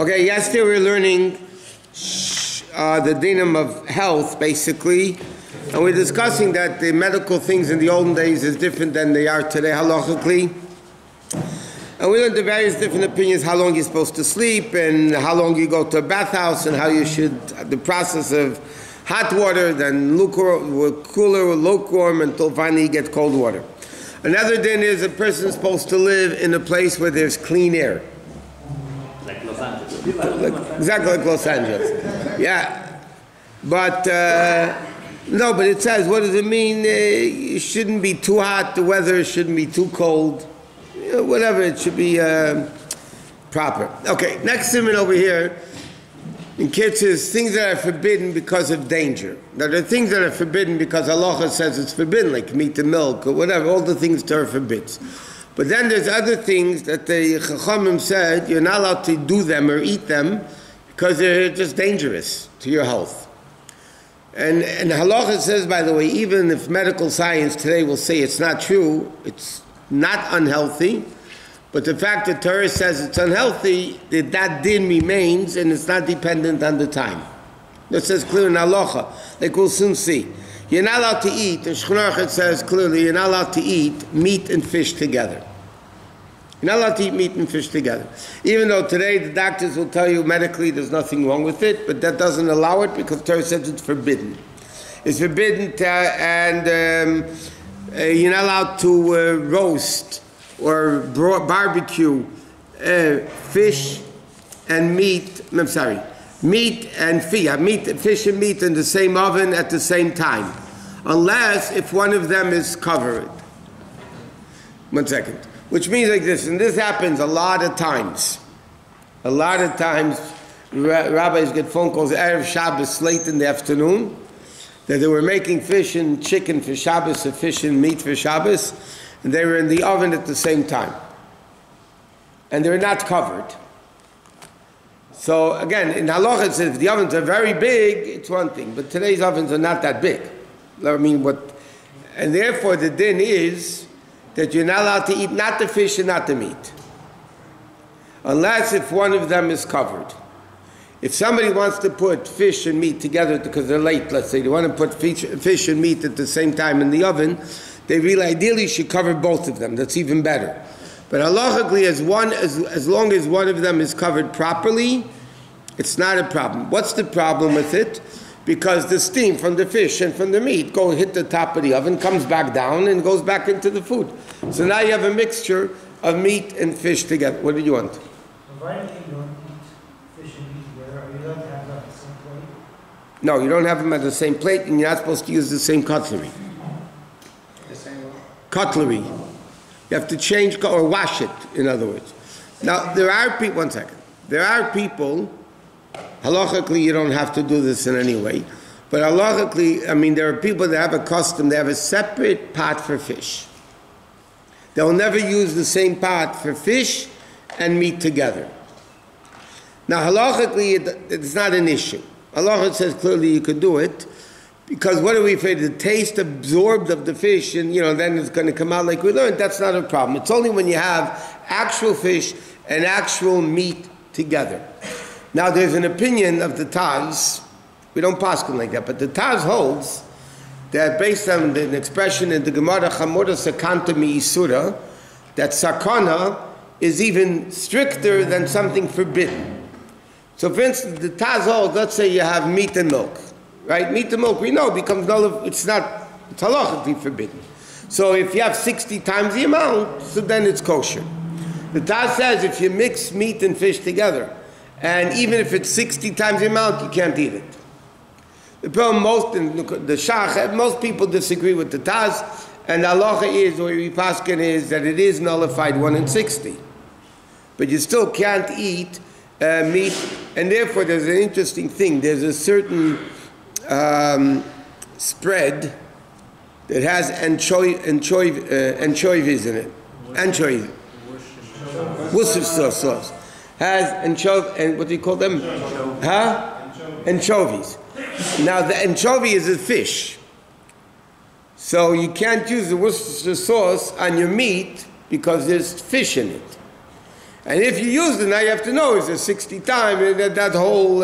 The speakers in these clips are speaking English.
Okay, yesterday we were learning the dinim of health, basically, and we're discussing that the medical things in the olden days is different than they are today, halachically. And we learned the various different opinions, how long you're supposed to sleep, and how long you go to a bathhouse, and how you should, the process of hot water, then lukewarm, cooler or lukewarm, until finally you get cold water. Another din is a person is supposed to live in a place where there's clean air. Like Los Angeles. Exactly like Los Angeles. Yeah. But, no, but it says, what does it mean? It shouldn't be too hot, the weather shouldn't be too cold. You know, whatever, it should be proper. Okay, next statement over here. In kids is things that are forbidden because of danger. Now there are things that are forbidden because halacha says it's forbidden, like meat and milk or whatever, all the things Torah forbids. But then there's other things that the Chachamim said you're not allowed to do them or eat them because they're just dangerous to your health. And halacha says, by the way, even if medical science today will say it's not true, it's not unhealthy, but the fact that Torah says it's unhealthy, that din remains and it's not dependent on the time. That says clear in halacha, like we'll soon see. You're not allowed to eat, in Shulchan Aruch it says clearly, you're not allowed to eat meat and fish together. You're not allowed to eat meat and fish together. Even though today the doctors will tell you medically there's nothing wrong with it, but that doesn't allow it because Torah says it's forbidden. It's forbidden and you're not allowed to roast or barbecue fish and meat, meat and fish and meat in the same oven at the same time, unless if one of them is covered. 1 second. Which means like this, and this happens a lot of times. A lot of times, rabbis get phone calls Erev Shabbos late in the afternoon, that they were making fish and chicken for Shabbos or fish and meat for Shabbos, and they were in the oven at the same time. And they were not covered. So again, in halacha it says if the ovens are very big, it's one thing, but today's ovens are not that big. And therefore the din is that you're not allowed to eat not the fish and not the meat, unless if one of them is covered. If somebody wants to put fish and meat together because they're late, let's say, they want to put fish and meat at the same time in the oven, they really ideally should cover both of them. That's even better. But halachically, as long as one of them is covered properly, it's not a problem. What's the problem with it? Because the steam from the fish and from the meat hit the top of the oven, comes back down, and goes back into the food. So now you have a mixture of meat and fish together. What do you want? Why do you don't eat fish and meat together? Are you allowed to have them at the same plate? No, you don't have them at the same plate, and you're not supposed to use the same cutlery. The same one? Cutlery. You have to change or wash it, in other words. Now, there are people, 1 second. There are people, halachically you don't have to do this in any way, but halachically, there are people that have a custom, they have a separate pot for fish. They'll never use the same pot for fish and meat together. Now, halachically, it's not an issue. Halacha says clearly you could do it, because what are we afraid? The taste absorbed of the fish, and then it's going to come out like we learned. That's not a problem. It's only when you have actual fish and actual meat together. Now, there's an opinion of the Taz. We don't paskin like that, but the Taz holds that based on the expression in the Gemara, Chamora Sakanta Mi'isura, that sakana is even stricter than something forbidden. So, for instance, the Taz holds, let's say you have meat and milk. Right? Meat and milk, we know, becomes it's halachically forbidden. So if you have 60 times the amount, so then it's kosher. The Taz says if you mix meat and fish together, and even if it's 60 times the amount, you can't eat it. The problem most people disagree with the Taz, and the halacha is, or paskin is, that it is nullified 1 in 60. But you still can't eat meat, and therefore there's an interesting thing. There's a certain spread that has anchovies in it. Anchovies. Worcestershire sauce. Has and what do you call them? Anchovies. Now the anchovy is a fish. So you can't use the Worcestershire sauce on your meat because there's fish in it. And if you use it, now you have to know it's a 60 time, and that whole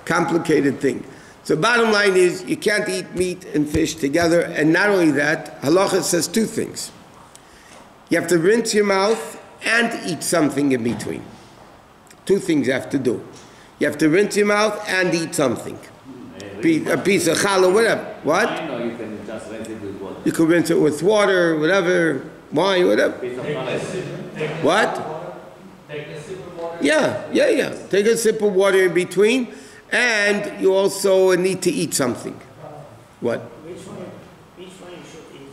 complicated thing. So bottom line is, you can't eat meat and fish together, and not only that, halacha says two things. You have to rinse your mouth and eat something in between. Two things you have to do. You have to rinse your mouth and eat something. A piece of challah, whatever. What? I know you can just rinse it with water. You can rinse it with water, whatever, wine, whatever. What? Take a sip of water. Yeah. Take a sip of water in between, and you also need to eat something. What? Which one you should eat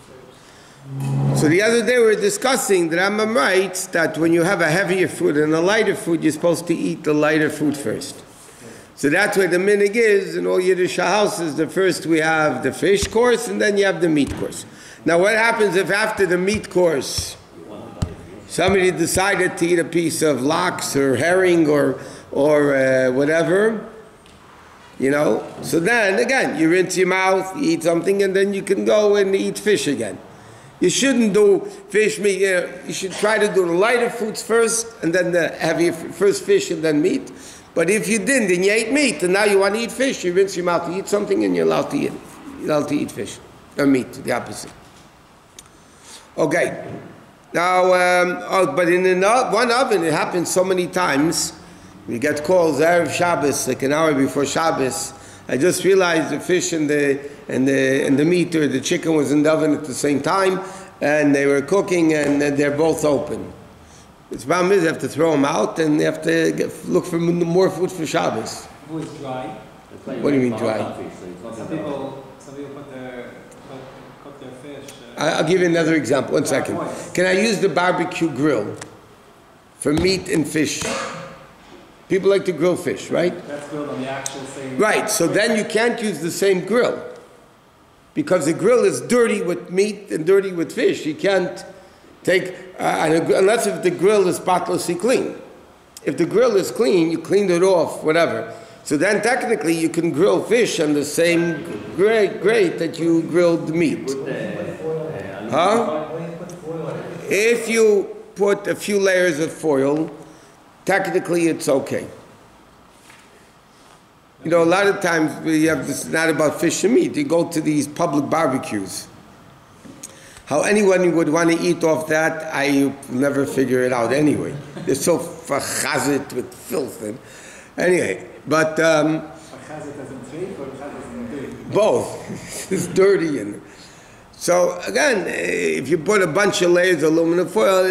first? So the other day we were discussing that Rambam writes that when you have a heavier food and a lighter food, you're supposed to eat the lighter food first. So that's where the minhag is in all Yiddish houses. The first we have the fish course, and then you have the meat course. Now what happens if after the meat course somebody decided to eat a piece of lox or herring or whatever, you know? So then again, you rinse your mouth, you eat something, and then you can go and eat fish again. You shouldn't do fish, meat. You should try to do the lighter foods first, and then the heavier, first fish and then meat. But if you didn't, and you ate meat, and now you want to eat fish, you rinse your mouth, you eat something, and you're allowed to eat. You're allowed to eat fish or meat, the opposite. Okay. Now, but in one oven, it happens so many times. We get calls Erev Shabbos, like an hour before Shabbos. I just realized the fish and the meat or the chicken was in the oven at the same time, and they were cooking, and they're both open. The problem is, they have to throw them out, and they have to look for more food for Shabbos. Food is dry. What do you mean dry? Some people cook their fish. I'll give you another example. 1 second. Can I use the barbecue grill for meat and fish? People like to grill fish, right? That's grilled on the actual same. Right, so then you can't use the same grill. Because the grill is dirty with meat and dirty with fish. You can't take, unless if the grill is spotlessly clean. If the grill is clean, you cleaned it off, whatever. So then technically you can grill fish on the same grate that you grilled the meat. Huh? If you put a few layers of foil, technically it's okay. You know, a lot of times we have this, not about fish and meat. You go to these public barbecues. How anyone would want to eat off that, I never figure it out anyway. They're so fachazit with filth. Anyway, but both. It's dirty. And so again, if you put a bunch of layers of aluminum foil,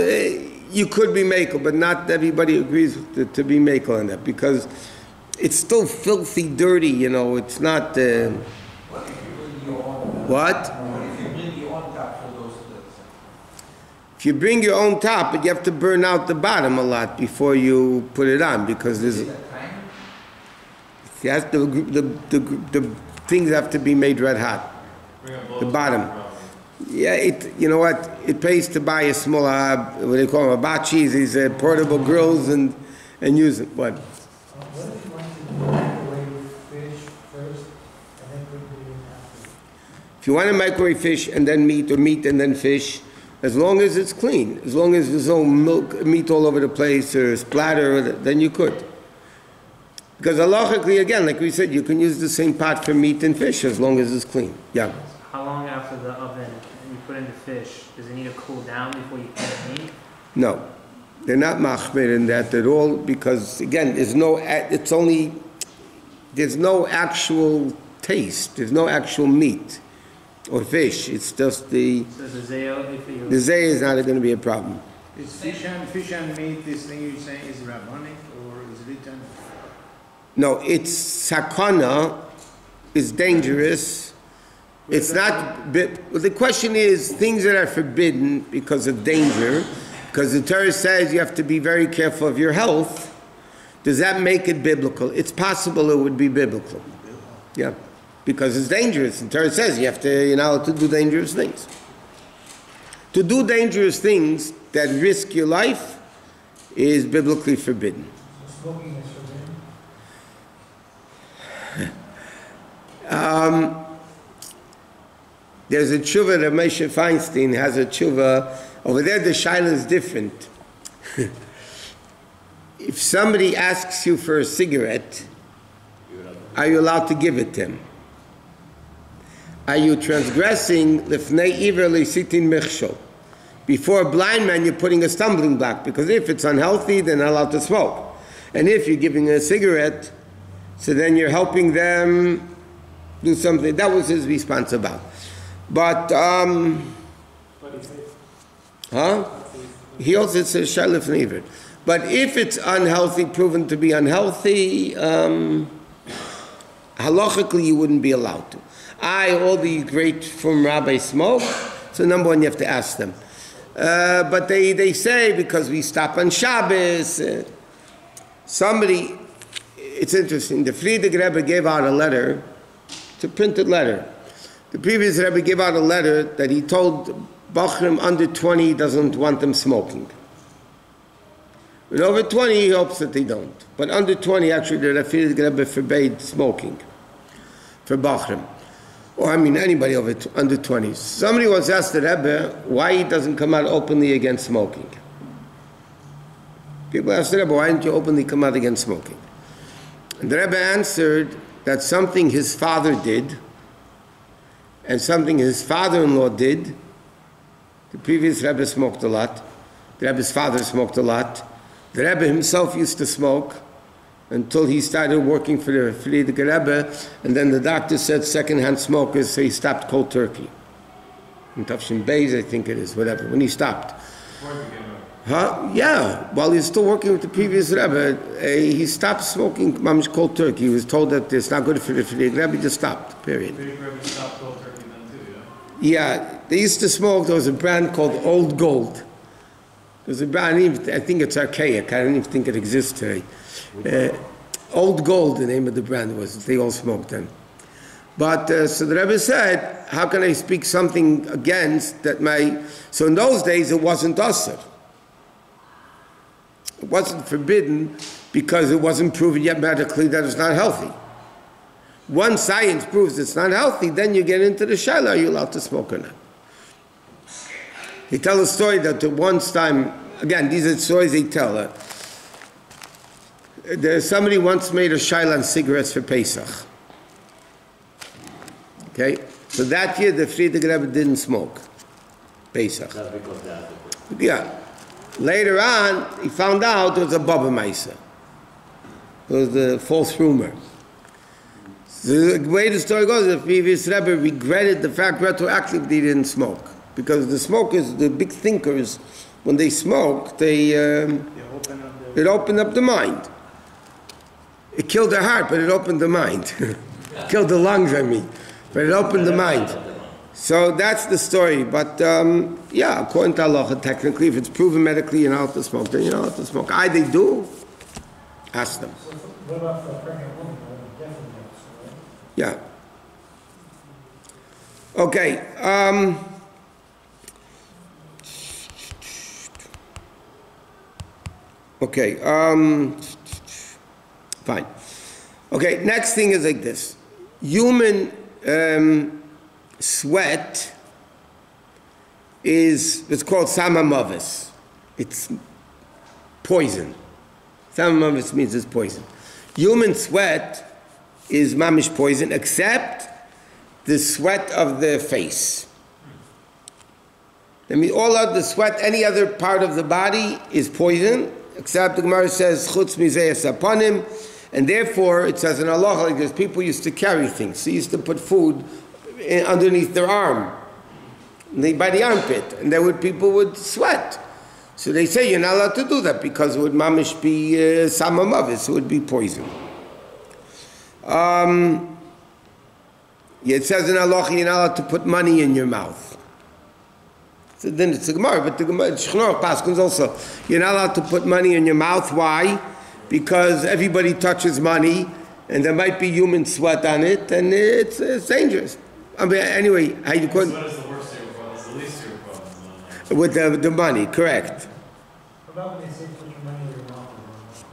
you could be makel, but not everybody agrees to be makel on that, because it's still filthy dirty, you know. It's not... what? If you bring your own top, but you have to burn out the bottom a lot before you put it on, because there's... the things have to be made red hot. The bottom. Yeah, you know what? It pays to buy a small, what do they call them, abachis, these portable grills, and use it. What? What if you want to microwave fish first and then put it in after? If you want to microwave fish and then meat, or meat and then fish, as long as it's clean, as long as there's no meat all over the place or splatter, then you could. Because halachically, again, like we said, you can use the same pot for meat and fish as long as it's clean. Yeah. How long after the oven you put in the fish, does it need to cool down before you put the meat? No, they're not machmir in that at all, because again, there's no actual taste, there's no actual meat or fish. It's just the zeh is not going to be a problem. Is fish and meat, this thing you're saying, is rabbinic or is written? No, it's sakana, it's dangerous. It's not, the question is things that are forbidden because of danger, because the Torah says you have to be very careful of your health. Does that make it biblical? It's possible it would be biblical. Yeah, because it's dangerous. The Torah says you have to, you're not allowed to do dangerous things. To do dangerous things that risk your life is biblically forbidden. Smoking is forbidden? There's a tshuva that Moshe Feinstein has a tshuva. Over there the shaila is different. if somebody asks you for a cigarette, are you allowed to give it to him? Are you transgressing lifnei iver leisitin michshol? Before a blind man, you're putting a stumbling block, because if it's unhealthy, they're not allowed to smoke. And if you're giving a cigarette, so then you're helping them do something. That was his response about. But, he also says shalif never. But if it's unhealthy, proven to be unhealthy, halachically you wouldn't be allowed to. All the great from rabbis smoke, so number one you have to ask them. But they say because we stop on Shabbos, it's interesting, the Frierdiker Rebbe gave out a letter, it's a printed letter. The previous Rebbe gave out a letter that he told Bachrim under 20 he doesn't want them smoking. When over 20 he hopes that they don't. But under 20 actually the Frierdiker Rebbe forbade smoking for Bachrim. Or anybody under 20. Somebody once asked the Rebbe why he doesn't come out openly against smoking. People asked the Rebbe, why didn't you openly come out against smoking? And the Rebbe answered that something his father did and something his father-in-law did. The previous Rebbe smoked a lot. The Rebbe's father smoked a lot. The Rebbe himself used to smoke until he started working for the Frierdiker Rebbe, and then the doctor said second-hand smokers, so he stopped cold turkey. In Tafshin Beis, I think it is, whatever, when he stopped. Yeah, while he was still working with the previous Rebbe, he stopped smoking mamish cold turkey. He was told that it's not good for the Frierdiker Rebbe, he just stopped, period. The Rebbe stopped cold turkey then too, yeah? Yeah, they used to smoke, there was a brand called Old Gold. There's a brand, I think it's archaic, I don't even think it exists today. Old Gold, the name of the brand was, they all smoked then. But, so the Rebbe said, how can I speak something against that so in those days it wasn't asur. It wasn't forbidden because it wasn't proven yet medically that it's not healthy. Once science proves it's not healthy, then you get into the shaila, are you allowed to smoke or not? They tell a story that once time, again, these are stories they tell. Somebody once made a shaila on cigarettes for Pesach. Okay? So that year the Frierdiker Rebbe didn't smoke Pesach. That's because they have to. Yeah. Later on, he found out there was a Baba Maisa. It was the false rumor. So the way the story goes, the previous Rebbe regretted the fact retroactively he didn't smoke. Because the smokers, the big thinkers, when they smoke, it opened up the mind. It killed their heart, but it opened the mind. Killed the lungs, I mean. But it opened the mind. So that's the story. But yeah, according to halacha, technically, if it's proven medically you're not allowed to smoke, then you're not allowed to smoke. They do. Ask them. So what about for a pregnant woman? Definitely yes, right? Yeah. Okay. Okay. Fine. Okay. Next thing is like this: human sweat it's called samamavis. It's poison. Samamavis means it's poison. Human sweat is mamish poison, except the sweat of the face. I mean, all of the sweat, any other part of the body is poison, except the Gemara says chutz mizeh sapanim, and therefore it says in halacha like this: people used to carry things. They used to put food underneath their arm, by the armpit, and people would sweat. So they say you're not allowed to do that because it would mamish be samamavis, it would be poison. It says in halacha you're not allowed to put money in your mouth. So then it's a Gemara, but the Gemara Shechnor Paskins also, you're not allowed to put money in your mouth. Why? Because everybody touches money, and there might be human sweat on it, and it's dangerous. I mean, anyway, how you couldn't... What is the worst year problem? It's the least year problem. With the money, correct. What about when they say put your money in your mouth?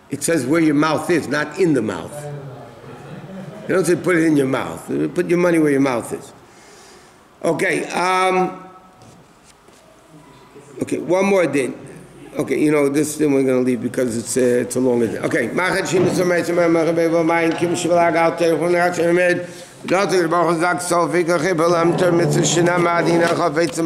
It says where your mouth is, not in the mouth. You don't say put it in your mouth. Put your money where your mouth is. Okay, okay, one more thing. Okay, you know, this thing we're going to leave because it's a longer day. Okay. Machet Shim Somet Machet Bevo Main Kim Shvalag out there when I met Dr. Baruch Zak Sofik Khibelam Termitz Shina Madina Chafetz